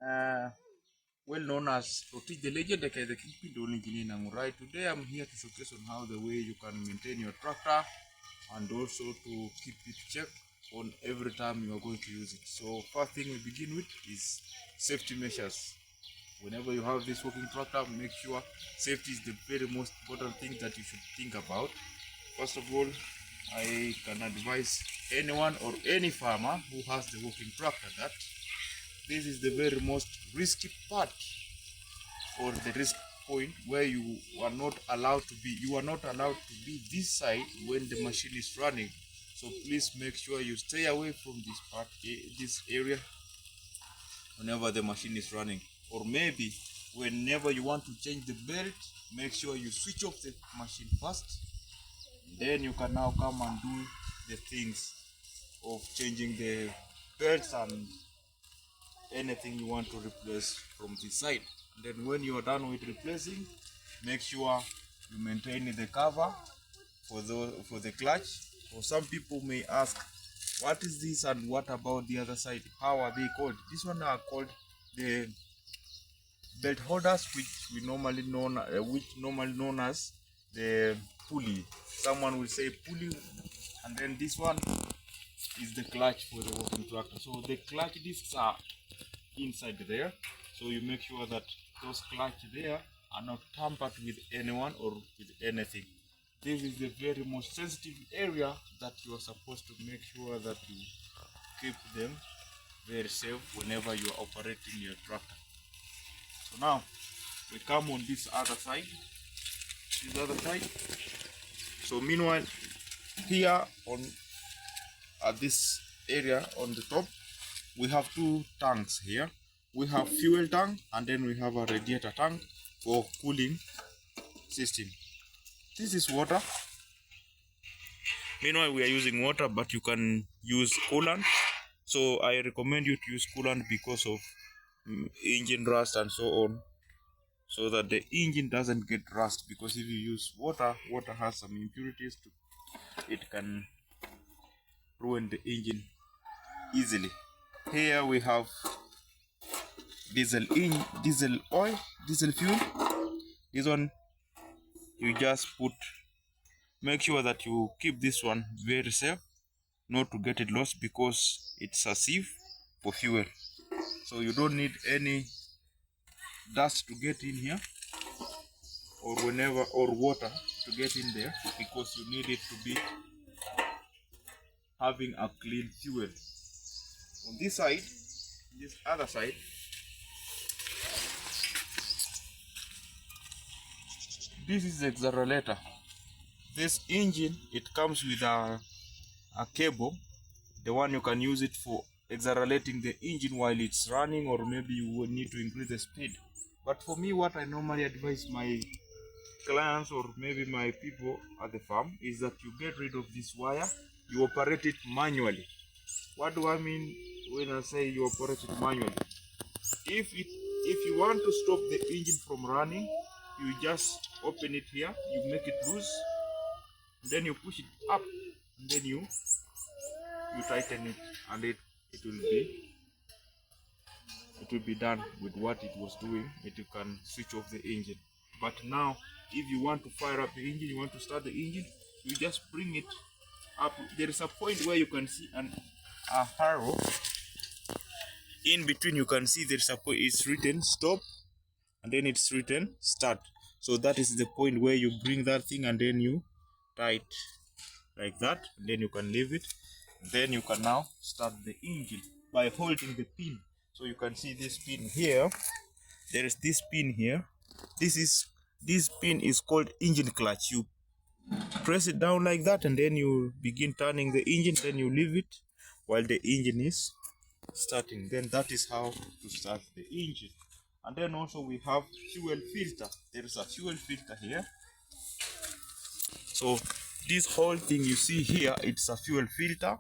uh, well known as Roti the Legend, aka the Kingpin Don Engineer Nangurai. Today I'm here to showcase on how the way you can maintain your tractor and also to keep it checked on every time you are going to use it. So first thing we begin with is safety measures. Whenever you have this working tractor, make sure safety is the very most important thing that you should think about. First of all, I can advise anyone or any farmer who has the working tractor that this is the very most risky part, or the risk point where you are not allowed to be this side when the machine is running. So please make sure you stay away from this part, this area, whenever the machine is running. Or maybe whenever you want to change the belt, make sure you switch off the machine first, then you can now come and do the things of changing the belts and anything you want to replace from this side. And then when you are done with replacing, make sure you maintain the cover for the clutch. Or some people may ask, what is this and what about the other side? How are they called? This one are called the belt holders, which normally known as the pulley. Someone will say pulley, and then this one is the clutch for the working tractor. So the clutch discs are inside there, so you make sure that those clutch there are not tampered with anyone or with anything. This is the very most sensitive area that you are supposed to make sure that you keep them very safe whenever you are operating your tractor. So now we come on this other side. So meanwhile, here on at this area on the top, we have two tanks here. We have fuel tank and then we have a radiator tank for cooling system. This is water. Meanwhile, we are using water, but you can use coolant. So I recommend you to use coolant because of engine rust and so on, so that the engine doesn't get rust. Because if you use water has some impurities it can ruin the engine easily. Here we have diesel oil, diesel fuel. This one you just make sure that you keep this one very safe, not to get it lost, because it's a sieve for fuel. So you don't need any dust to get in here, or water to get in there, because you need it to be having a clean fuel. On this side, this other side, this is the accelerator. This engine, it comes with a cable, the one you can use it for accelerating the engine while it's running, or maybe you will need to increase the speed. But for me, what I normally advise my clients or maybe my people at the farm is that you get rid of this wire, you operate it manually. What do I mean when I say you operate it manually? If you want to stop the engine from running, you just open it here, you make it loose, then you push it up, and then you tighten it, and it will be done with what it was doing. You can switch off the engine. But now, if you want to fire up the engine, you want to start the engine, you just bring it up. There is a point where you can see a arrow. In between, you can see there's a point, it's written stop, and then it's written start. So that is the point where you bring that thing, and then you tie it like that, and then you can leave it. Then you can now start the engine by holding the pin. So you can see this pin here. There is this pin here. This pin is called engine clutch. You press it down like that, and then you begin turning the engine, then you leave it while the engine is starting. Then that is how to start the engine. And then also we have fuel filter. There is a fuel filter here. So this whole thing you see here, it's a fuel filter.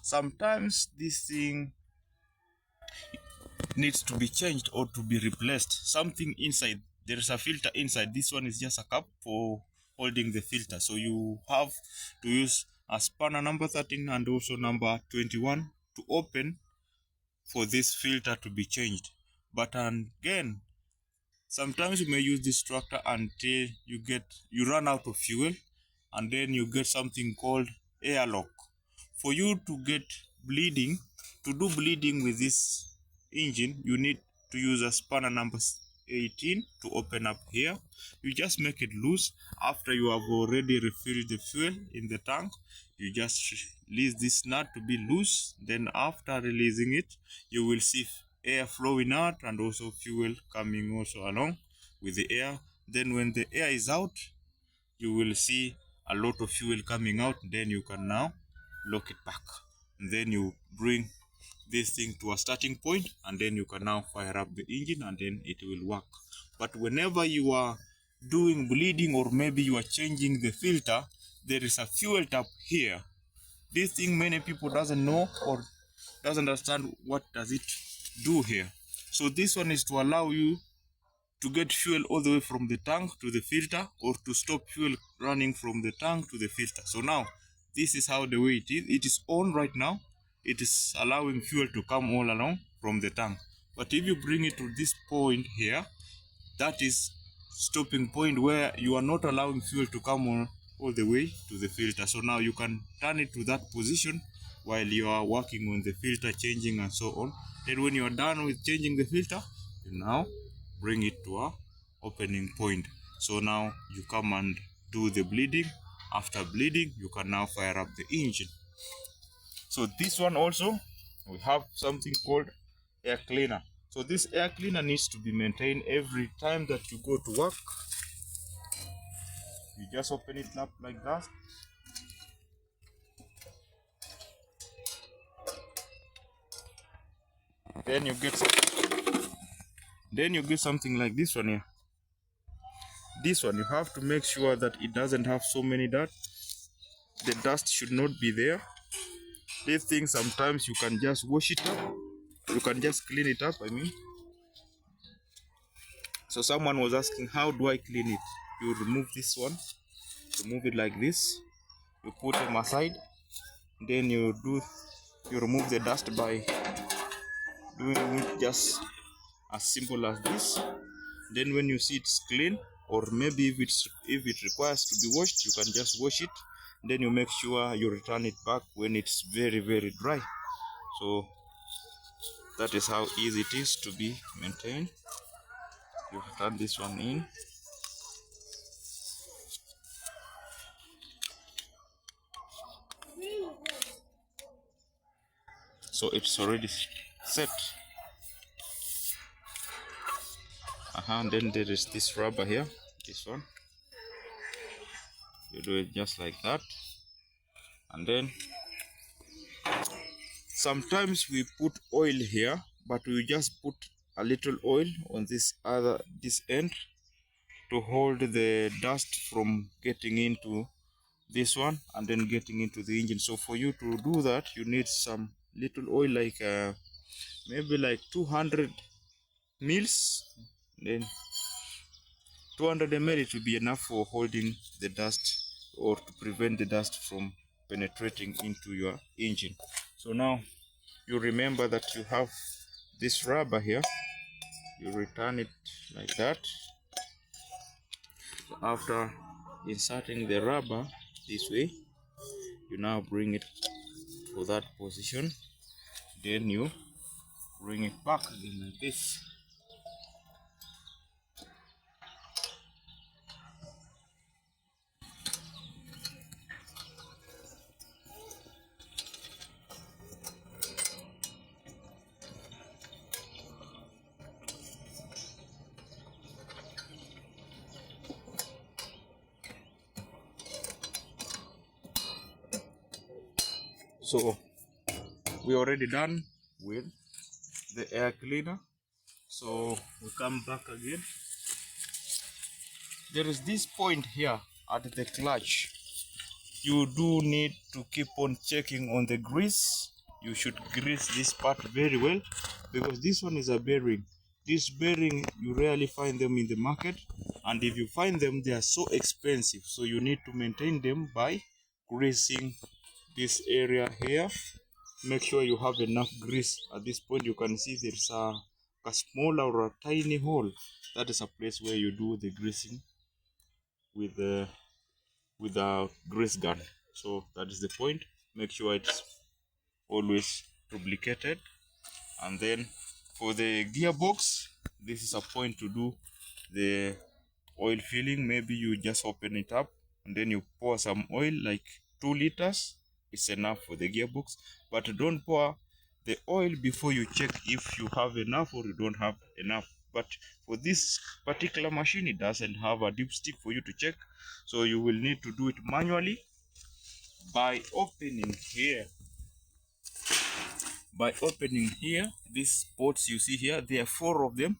Sometimes this thing needs to be changed or to be replaced. Something inside, there is a filter inside. This one is just a cup for holding the filter. So you have to use a spanner number 13 and also number 21 to open for this filter to be changed. But again, sometimes you may use this tractor until you run out of fuel, and then you get something called airlock. For you to get bleeding, to do bleeding with this engine, you need to use a spanner number 18 to open up here. You just make it loose. After you have already refilled the fuel in the tank, you just release this nut to be loose. Then after releasing it, you will see air flowing out and also fuel coming also along with the air. Then when the air is out, you will see a lot of fuel coming out. Then you can now lock it back, and then you bring this thing to a starting point, and then you can now fire up the engine, and then it will work. But whenever you are doing bleeding, or maybe you are changing the filter, there is a fuel tap here. This thing many people doesn't know or doesn't understand what does it do here. So this one is to allow you to get fuel all the way from the tank to the filter, or to stop fuel running from the tank to the filter. So now this is how the way it is on right now. It is allowing fuel to come all along from the tank. But if you bring it to this point here, that is stopping point where you are not allowing fuel to come all the way to the filter. So now you can turn it to that position while you are working on the filter changing and so on. Then when you are done with changing the filter, you now bring it to a opening point. So now you come and do the bleeding. After bleeding, you can now fire up the engine. So this one also, we have something called air cleaner. So this air cleaner needs to be maintained every time that you go to work. You just open it up like that. Then you get something like this one here. This one, you have to make sure that it doesn't have so many dirt. The dust should not be there. This thing, sometimes you can just wash it up. You can just clean it up, I mean. So someone was asking, how do I clean it? You remove this one. Remove it like this. You put them aside. Then you remove the dust by doing it just as simple as this. Then when you see it's clean, or maybe if it requires to be washed, you can just wash it. Then you make sure you return it back when it's very, very dry. So that is how easy it is to be maintained. You turn this one in. So it's already set. And then there is this rubber here, this one. You do it just like that. And then sometimes we put oil here, but we just put a little oil on this end to hold the dust from getting into this one and then getting into the engine. So for you to do that, you need some little oil, like maybe like 200 mils. Then 200 ml, it will be enough for holding the dust, or to prevent the dust from penetrating into your engine. So now you remember that you have this rubber here. You return it like that. So after inserting the rubber this way, you now bring it to that position. Then you bring it back again like this. So we already done with the air cleaner. So we come back again. There is this point here at the clutch. You do need to keep on checking on the grease. You should grease this part very well, because this one is a bearing. This bearing, you rarely find them in the market, and if you find them, they are so expensive. So you need to maintain them by greasing this area here. Make sure you have enough grease. At this point, you can see there's a a small or a tiny hole, that is a place where you do the greasing with a grease gun. So that is the point. Make sure it's always lubricated. And then for the gearbox, this is a point to do the oil filling. Maybe you just open it up and then you pour some oil, like 2 liters is enough for the gearbox. But don't pour the oil before you check if you have enough or you don't have enough. But for this particular machine, it doesn't have a dipstick for you to check, so you will need to do it manually by opening here. By opening here, these pots you see here, there are 4 of them.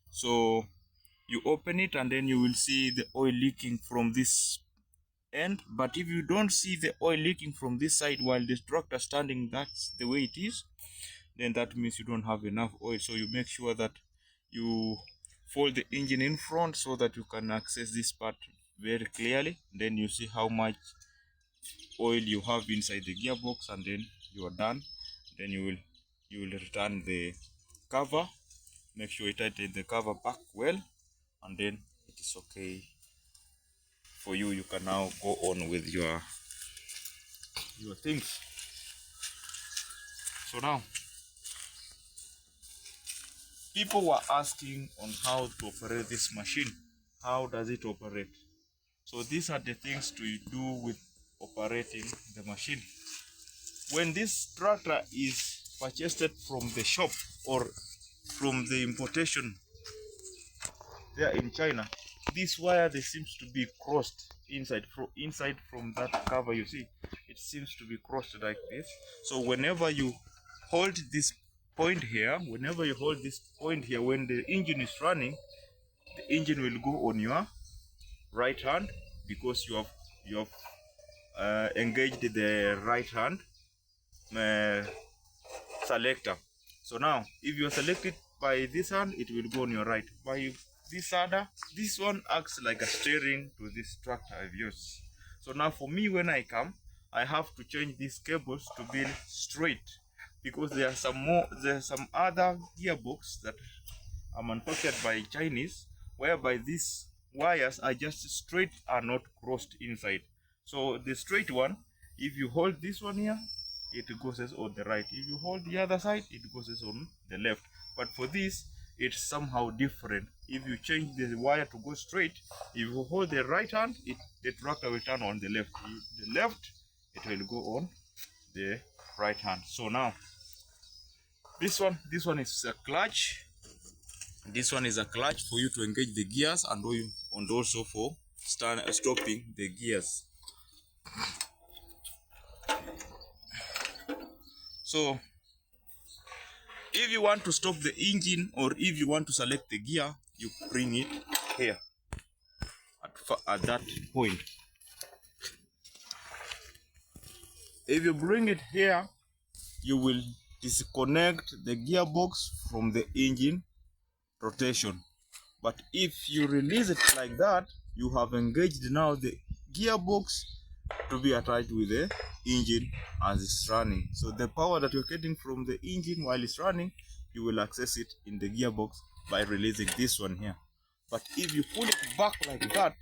So you open it and then you will see the oil leaking from this end. But if you don't see the oil leaking from this side while the tractor standing, that's the way it is, then that means you don't have enough oil. So you make sure that you fold the engine in front so that you can access this part very clearly. Then you see how much oil you have inside the gearbox, and then you are done. Then you will return the cover. Make sure you tighten the cover back well, and then it is okay for you. You can now go on with your things. So now, people were asking on how to operate this machine. How does it operate? So these are the things to do with operating the machine. When this tractor is purchased from the shop or from the importation there in China, this wire, they seems to be crossed inside from that cover. You see, it seems to be crossed like this. So whenever you hold this point here, when the engine is running, the engine will go on your right hand, because you have engaged the right hand selector. So now, if you are selected by this hand, it will go on your right. By this other, this one acts like a steering to this tractor I've used. So now for me, when I come, I have to change these cables to be straight, because there are some other gearbox that are manufactured by Chinese, whereby these wires are just straight, are not crossed inside. So the straight one, if you hold this one here, it goes on the right. If you hold the other side, it goes on the left. But for this, it's somehow different. If you change the wire to go straight, if you hold the right hand, the tractor will turn on the left. The left, it will go on the right hand. So now, this one is a clutch. This one is a clutch for you to engage the gears, and also for stopping the gears. So if you want to stop the engine, or if you want to select the gear, you bring it here at that point. If you bring it here, you will disconnect the gearbox from the engine rotation. But if you release it like that, you have engaged now the gearbox to be attached with the engine as it's running. So the power that you're getting from the engine while it's running, you will access it in the gearbox by releasing this one here. But if you pull it back like that,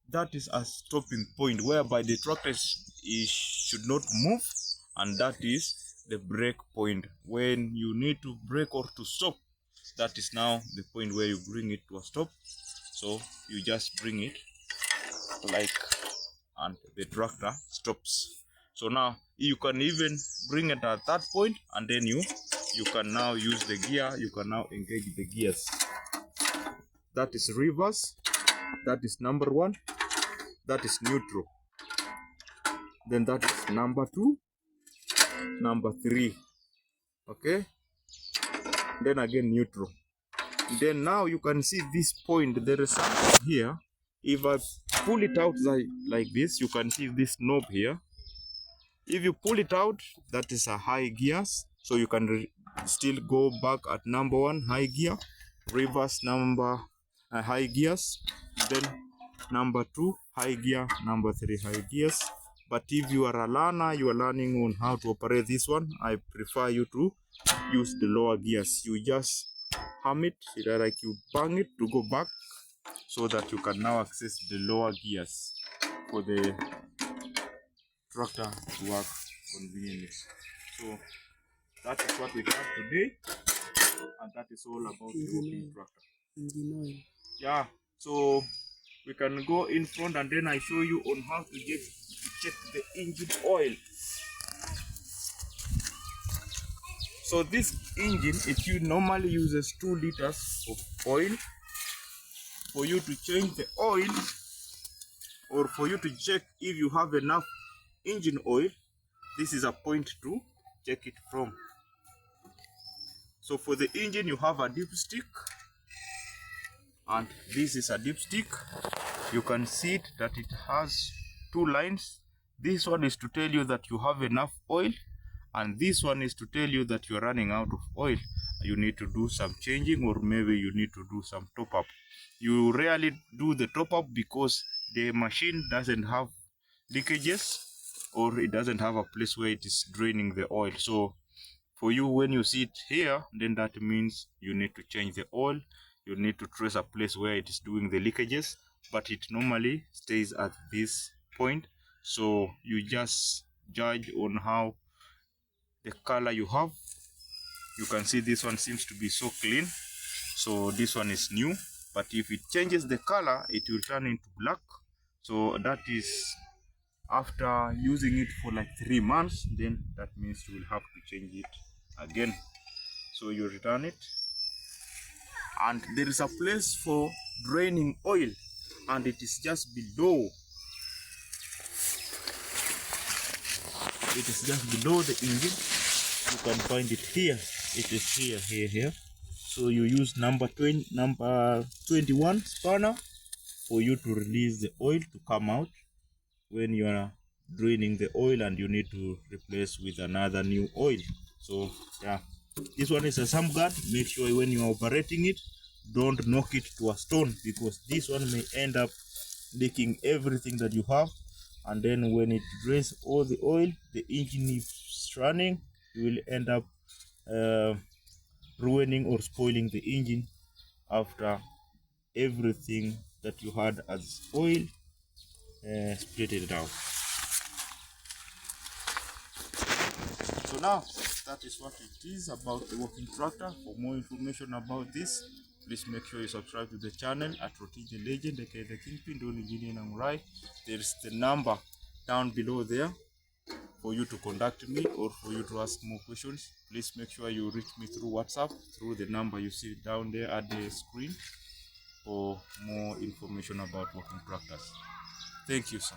that is a stopping point, whereby the tractor should not move, and that is the brake point. When you need to brake or to stop, that is now the point where you bring it to a stop. So you just bring it like, and the tractor stops. So now you can even bring it at that point, and then you can now use the gear. You can now engage the gears. That is reverse, that is number 1, that is neutral, then that is number 2, number 3, okay, then again neutral. Then now you can see this point, there is something here. If I pull it out like this, you can see this knob here. If you pull it out, that is a high gears, so you can still go back at number 1 high gear, reverse number high gears, then number 2 high gear, number 3 high gears. But if you are a learner, you are learning on how to operate this one, I prefer you to use the lower gears. You just harm it, like you bang it to go back, so that you can now access the lower gears for the tractor to work conveniently. So that is what we have today, and that is all about the working tractor. Engine oil. Yeah, so we can go in front and then I show you on how to check the engine oil. So this engine, it normally uses 2 liters of oil. For you to change the oil, or for you to check if you have enough engine oil, this is a point to check it from. So for the engine, you have a dipstick, and this is a dipstick. You can see it that it has 2 lines. This one is to tell you that you have enough oil, and this one is to tell you that you're running out of oil. You need to do some changing, or maybe you need to do some top up. You rarely do the top up because the machine doesn't have leakages, or it doesn't have a place where it is draining the oil. So for you, when you see it here, then that means you need to change the oil. You need to trace a place where it is doing the leakages, but it normally stays at this point. So you just judge on how the color you have. You can see this one seems to be so clean, so this one is new. But if it changes the color, it will turn into black. So that is after using it for like 3 months, then that means you will have to change it again. So you return it, and there is a place for draining oil, and it is just below. It is just below the engine. You can find it here. It is here. So you use number 21 spanner for you to release the oil to come out when you are draining the oil, and you need to replace with another new oil. So yeah, this one is a sump guard. Make sure when you are operating it, don't knock it to a stone, because this one may end up leaking everything that you have, and then when it drains all the oil, the engine is running, you will end up ruining or spoiling the engine after everything that you had as oil split it out. So now that is what it is about the working tractor. For more information about this, please make sure you subscribe to the channel at Rotich the Legend, aka the Kingpin, Don Engineer Nangurai. There is the number down below there for you to contact me, or for you to ask more questions. Please make sure you reach me through WhatsApp, through the number you see down there at the screen, for more information about working tractors. Thank you, sir.